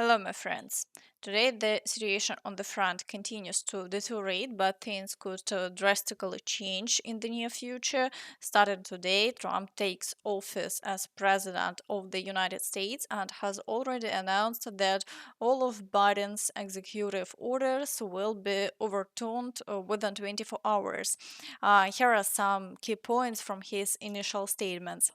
Hello, my friends. Today, the situation on the front continues to deteriorate, but things could drastically change in the near future. Starting today, Trump takes office as President of the United States and has already announced that all of Biden's executive orders will be overturned within 24 hours. Here are some key points from his initial statements.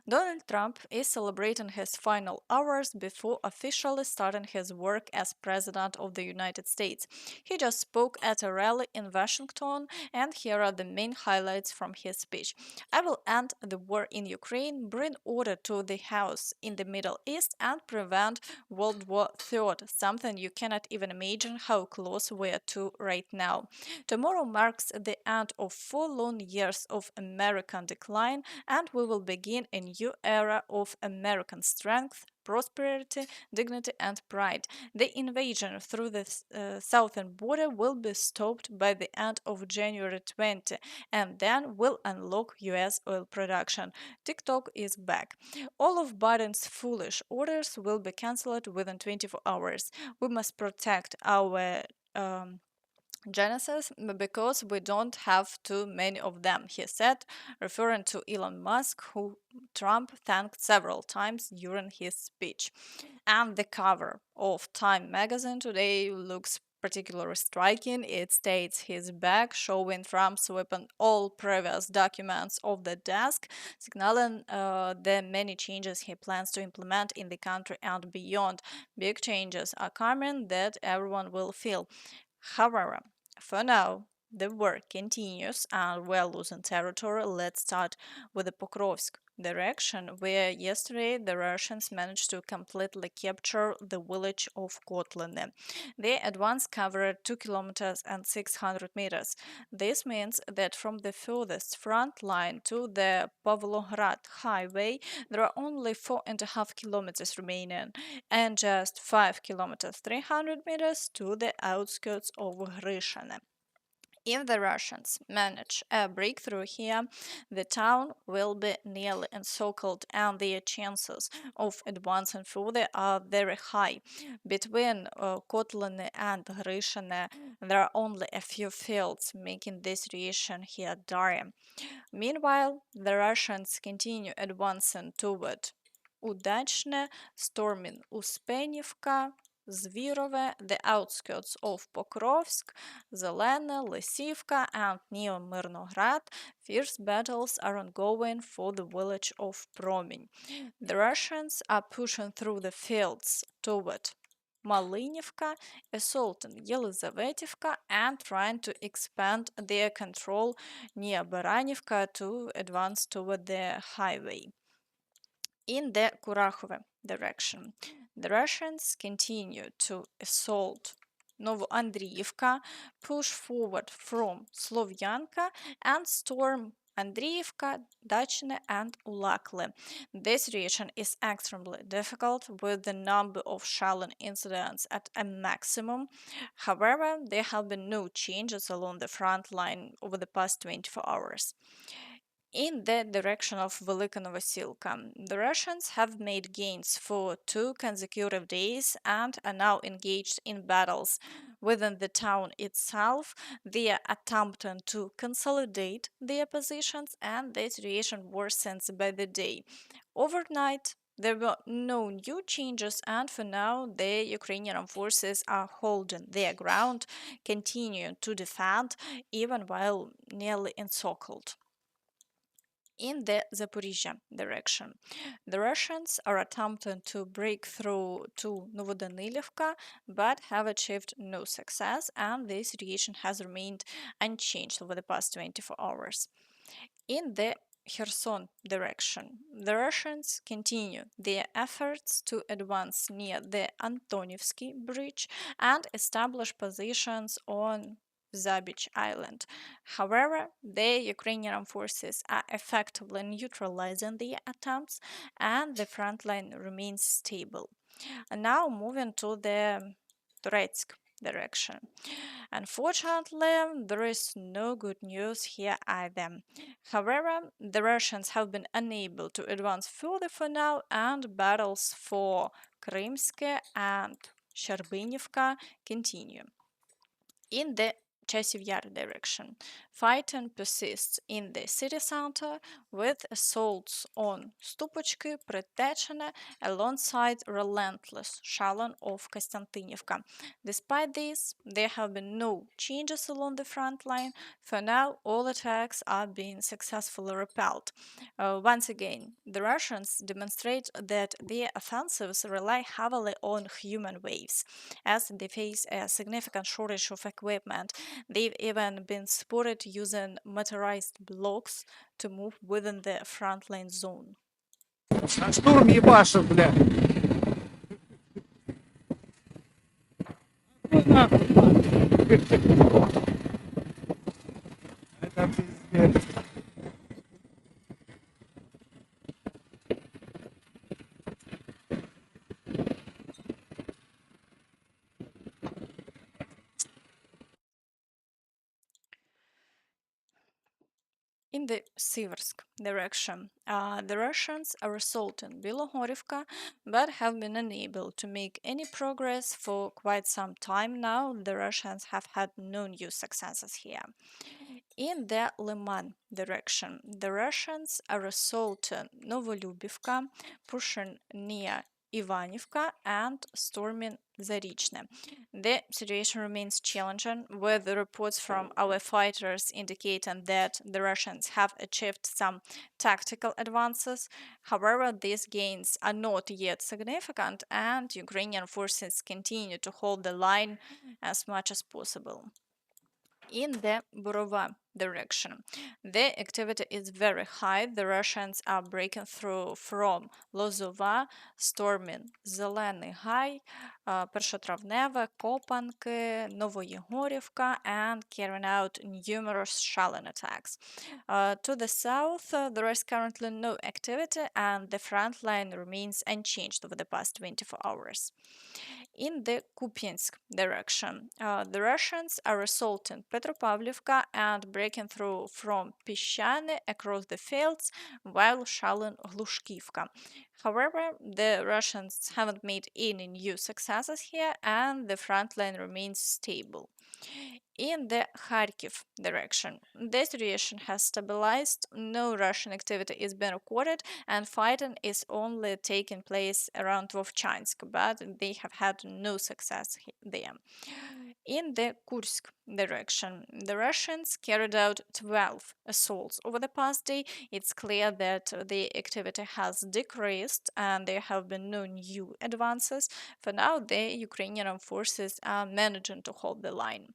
Donald Trump is celebrating his final hours before officially starting his work as President of the United States. He just spoke at a rally in Washington, and here are the main highlights from his speech. I will end the war in Ukraine, bring order to the House in the Middle East, and prevent World War III, something you cannot even imagine how close we are to right now. Tomorrow marks the end of 4 long years of American decline, and we will begin a new era of American strength, prosperity, dignity, and pride. The invasion through the southern border will be stopped by the end of January 20, and then will unlock US oil production. TikTok is back. All of Biden's foolish orders will be cancelled within 24 hours. We must protect our Genesis because we don't have too many of them, he said, referring to Elon Musk, who Trump thanked several times during his speech. And the cover of Time magazine today looks particularly striking. It states his back, showing Trump sweeping all previous documents off the desk, signaling the many changes he plans to implement in the country and beyond. Big changes are coming that everyone will feel. However, for now, the war continues and we're losing territory. Let's start with the Pokrovsk direction, where yesterday the Russians managed to completely capture the village of Kotlene. They at once covered 2 kilometers and 600 meters. This means that from the furthest front line to the Pavlograd highway, there are only 4.5 kilometers remaining, and just 5 kilometers 300 meters to the outskirts of Grishane. If the Russians manage a breakthrough here, the town will be nearly encircled, and their chances of advancing further are very high. Between Kotlene and Grishane, there are only a few fields, making the situation here dire. Meanwhile, the Russians continue advancing toward Udachne, storming Uspenivka, Zvirove, the outskirts of Pokrovsk, Zelene, Lysivka, and near Mirnograd. Fierce battles are ongoing for the village of Promeny. The Russians are pushing through the fields toward Malinivka, assaulting Yelizavetivka, and trying to expand their control near Baranivka to advance toward the highway. In the Kurakhove direction, the Russians continue to assault Novoandriivka, push forward from Slovyanka, and storm Andriivka, Dachne, and Ulakle. This region is extremely difficult with the number of shelling incidents at a maximum. However, there have been no changes along the front line over the past 24 hours. In the direction of Velyka Novosilka, the Russians have made gains for 2 consecutive days and are now engaged in battles within the town itself. They are attempting to consolidate their positions, and the situation worsens by the day. Overnight, there were no new changes, and for now, the Ukrainian forces are holding their ground, continuing to defend even while nearly encircled. In the Zaporizhzhia direction, the Russians are attempting to break through to Novodanilivka but have achieved no success, and the situation has remained unchanged over the past 24 hours. In the Kherson direction, the Russians continue their efforts to advance near the Antonivsky Bridge and establish positions on Zabich Island. However, the Ukrainian forces are effectively neutralizing the attempts, and the front line remains stable. And now moving to the Toretsk direction. Unfortunately, there is no good news here either. However, the Russians have been unable to advance further for now, and battles for Krimske and Sherbinivka continue. In the Chasiv Yar direction, fighting persists in the city center with assaults on Stupochki, Pretechene, alongside relentless shelling of Konstantinivka. Despite this, there have been no changes along the front line. For now, all attacks are being successfully repelled. Once again, the Russians demonstrate that their offensives rely heavily on human waves, as they face a significant shortage of equipment. They've even been spotted using motorized blocks to move within the frontline zone. Штурм ебашим, бля. Это пиздец. In the Siversk direction, the Russians are assaulting Bilohorivka but have been unable to make any progress for quite some time now. The Russians have had no new successes here. In the Lyman direction, the Russians are assaulting Novolyubivka, pushing near Ivanivka, and storming Zarychne. The situation remains challenging, with the reports from our fighters indicating that the Russians have achieved some tactical advances. However, these gains are not yet significant, and Ukrainian forces continue to hold the line as much as possible. In the Borova direction, the activity is very high. The Russians are breaking through from Lozova, storming Zelený High, Pershatravneva, Kopanki, Novoyegorivka, and carrying out numerous shelling attacks. To the south, there is currently no activity, and the front line remains unchanged over the past 24 hours. In the Kupiansk direction, the Russians are assaulting Petropavlivka and breaking through from Pishane across the fields while shelling Glushkivka. However, the Russians haven't made any new successes here, and the front line remains stable. In the Kharkiv direction, the situation has stabilized, no Russian activity is being recorded, and fighting is only taking place around Vovchansk, but they have had no success there. In the Kursk direction, the Russians carried out 12 assaults over the past day. It's clear that the activity has decreased and there have been no new advances. For now, the Ukrainian forces are managing to hold the line.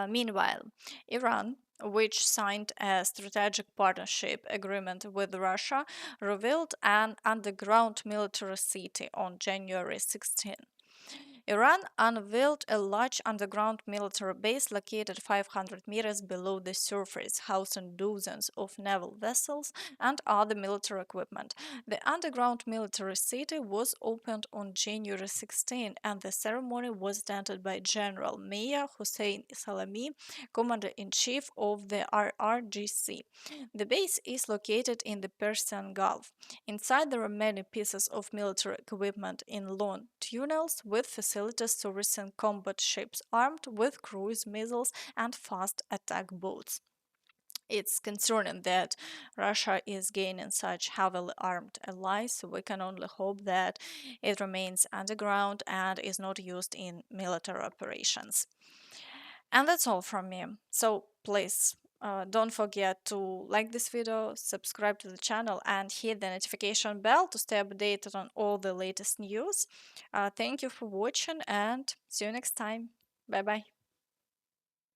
Meanwhile, Iran, which signed a strategic partnership agreement with Russia, revealed an underground military city on January 16. Iran unveiled a large underground military base located 500 meters below the surface, housing dozens of naval vessels and other military equipment. The underground military city was opened on January 16, and the ceremony was attended by General Meir Hossein Salami, Commander-in-Chief of the RRGC. The base is located in the Persian Gulf. Inside there are many pieces of military equipment in long tunnels with facilities servicing combat ships armed with cruise missiles and fast attack boats. It's concerning that Russia is gaining such heavily armed allies, so we can only hope that it remains underground and is not used in military operations. And that's all from me. So please don't forget to like this video, subscribe to the channel, and hit the notification bell to stay updated on all the latest news. Thank you for watching, and see you next time. Bye bye.